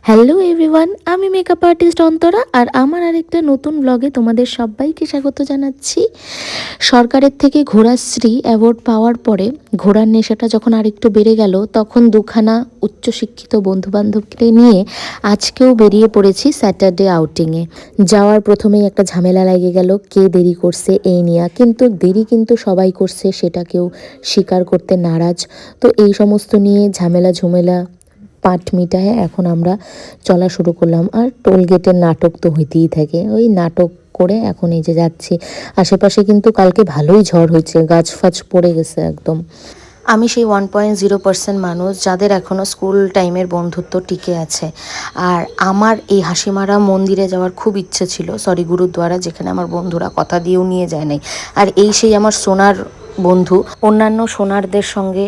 Hello everyone, আমি makeup artist Antara আর আমার আরেকটা নতুন ব্লগে তোমাদের সবাইকে স্বাগত জানাচ্ছি। সরকারের থেকে ঘোরাশ্রী অ্যাওয়ার্ড পাওয়ার পরে ঘোরার নেশাটা যখন আরেকটু বেড়ে গেল, তখন দুখানা উচ্চশিক্ষিত বন্ধুবান্ধবকে নিয়ে আজকেও বেরিয়ে পড়েছি স্যাটারডে আউটিংয়ে। যাওয়ার প্রথমেই একটা ঝামেলা লেগে গেল, কে দেরি করছে এই নিয়ে। কিন্তু দেরি কিন্তু সবাই করছে, সেটা কেউ স্বীকার করতে নারাজ। তো এই সমস্ত নিয়ে ঝামেলা ঝুমেলা পাট মিটায় এখন আমরা চলা শুরু করলাম। আর টোল গেটের নাটক তো হইতেই থাকে, ওই নাটক করে এখন এই যে যাচ্ছি। আশেপাশে কিন্তু কালকে ভালোই ঝড় হয়েছে, গাছ ফাছ পড়ে গেছে একদম। আমি সেই 1.0% মানুষ যাদের এখনও স্কুল টাইমের বন্ধুত্ব টিকে আছে। আর আমার এই হাসিমারা মন্দিরে যাওয়ার খুব ইচ্ছে ছিল, গুরুদ্বারা, যেখানে আমার বন্ধুরা কথা দিয়েও নিয়ে যায় নাই। আর এই সেই আমার সোনার বন্ধু। অন্যান্য সোনারদের সঙ্গে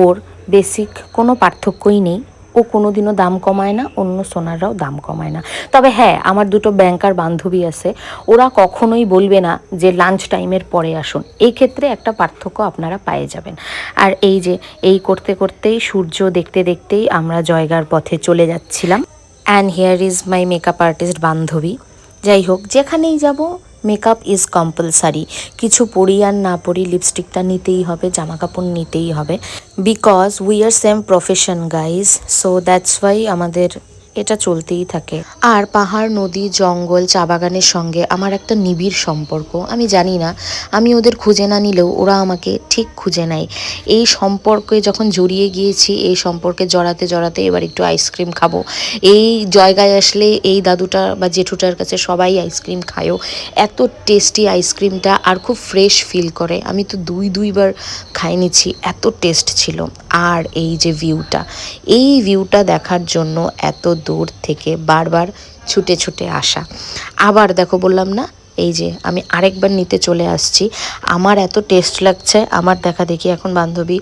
ওর বেসিক কোনো পার্থক্যই নেই। ও কোনোদিনও দাম কমায় না, অন্য সোনাররাও দাম কমায় না। তবে হ্যাঁ, আমার দুটো ব্যাংকার বান্ধবী আছে, ওরা কখনোই বলবে না যে লাঞ্চ টাইমের পরে আসুন। এই ক্ষেত্রে একটা পার্থক্য আপনারা পেয়ে যাবেন। আর এই যে এই করতে করতেই সূর্য দেখতে দেখতেই আমরা জয়গার পথে চলে যাচ্ছিলাম। And here is my makeup artist বান্ধবী। যাই হোক, যেখানেই যাব মেকআপ ইজ কম্পালসারি। কিছু পরি আর না পরি, লিপস্টিকটা নিতেই হবে, জামা কাপড় নিতেই হবে, because we are same profession guys. So that's why আমাদের এটা চলতেই থাকে। আর পাহাড়, নদী, জঙ্গল, চা বাগানের সঙ্গে আমার একটা নিবিড় সম্পর্ক। আমি জানি না, আমি ওদের খুঁজে না নিলেও ওরা আমাকে ঠিক খুঁজে নেয়। এই সম্পর্কে যখন জড়িয়ে গিয়েছি, এই সম্পর্কে জড়াতে জড়াতে এবার একটু আইসক্রিম খাবো। এই জায়গায় আসলে এই দাদুটা বা জেঠুটার কাছে সবাই আইসক্রিম খায়ও। এত টেস্টি আইসক্রিমটা, আর খুব ফ্রেশ ফিল করে। আমি তো দুইবার খাই নিচ্ছি, এত টেস্ট ছিল। আর এই যে ভিউটা, এই ভিউটা দেখার জন্য এত দূর থেকে বারবার ছুটে ছুটে আসা। আবার দেখো, বললাম না, এই যে আমি আরেকবার নিতে চলে আসছি। আমার এত টেস্ট লাগছে, আমার দেখা দেখি এখন বান্ধবী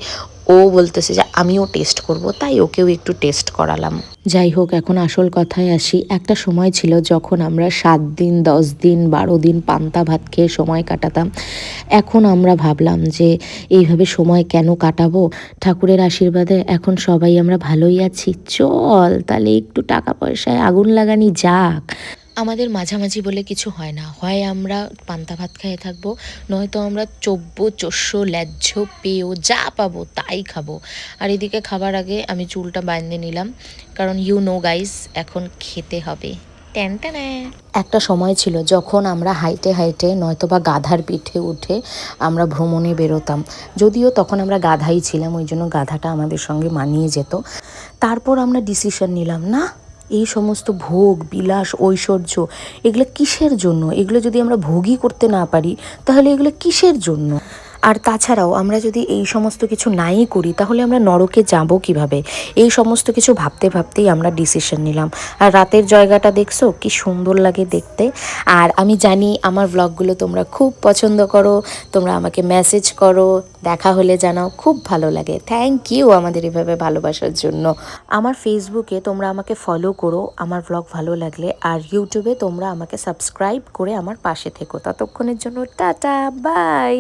ও বলতেছে যে আমিও টেস্ট করব, তাই ওকেও একটু টেস্ট করালাম। যাই হোক, এখন আসল কথায় আসি। একটা সময় ছিল যখন আমরা 7 দিন, 10 দিন, 12 দিন পান্তা ভাত খেয়ে সময় কাটাতাম। এখন আমরা ভাবলাম যে এইভাবে সময় কেন কাটাবো, ঠাকুরের আশীর্বাদে এখন সবাই আমরা ভালোই আছি। চল তাহলে একটু টাকা পয়সায় আগুন লাগানি যাক। আমাদের মাঝামাঝি বলে কিছু হয় না, হয় আমরা পান্তা ভাত খেয়ে থাকবো, নয়তো আমরা চব্বো, চস্য, ল্যাজ্জ, পেয় যা পাবো তাই খাবো। আর এদিকে খাবার আগে আমি চুলটা বাঁধে নিলাম, কারণ ইউ নো গাইস, এখন খেতে হবে। Ten ten. একটা সময় ছিল যখন আমরা হাইটে হাইটে নয়তোবা গাধার পিঠে উঠে আমরা ভ্রমণে বেরোতাম। যদিও তখন আমরা গাধাই ছিলাম, ওই জন্য গাধাটা আমাদের সঙ্গে মানিয়ে যেত। তারপর আমরা ডিসিশন নিলাম, না, এই সমস্ত ভোগ বিলাস ঐশ্বর্য এগুলো কিসের জন্য? এগুলো যদি আমরা ভোগই করতে না পারি, তাহলে এগুলো কিসের জন্য? আর তাছাড়াও আমরা যদি এই সমস্ত কিছু নাই করি, তাহলে আমরা নরকে যাব কিভাবে? এই সমস্ত কিছু ভাবতে ভাবতেই আমরা ডিসিশন নিলাম। আর রাতের জায়গাটা দেখছো কি সুন্দর লাগে দেখতে। আর আমি জানি আমার ব্লগগুলো তোমরা খুব পছন্দ করো, তোমরা আমাকে মেসেজ করো, দেখা হলে জানাও, খুব ভালো লাগে। থ্যাংক ইউ আমাদের এভাবে ভালোবাসার জন্য। আমার ফেসবুকে তোমরা আমাকে ফলো করো আমার ব্লগ ভালো লাগলে, আর ইউটিউবে তোমরা আমাকে সাবস্ক্রাইব করে আমার পাশে থেকো। ততক্ষণের জন্য টাটা, বাই।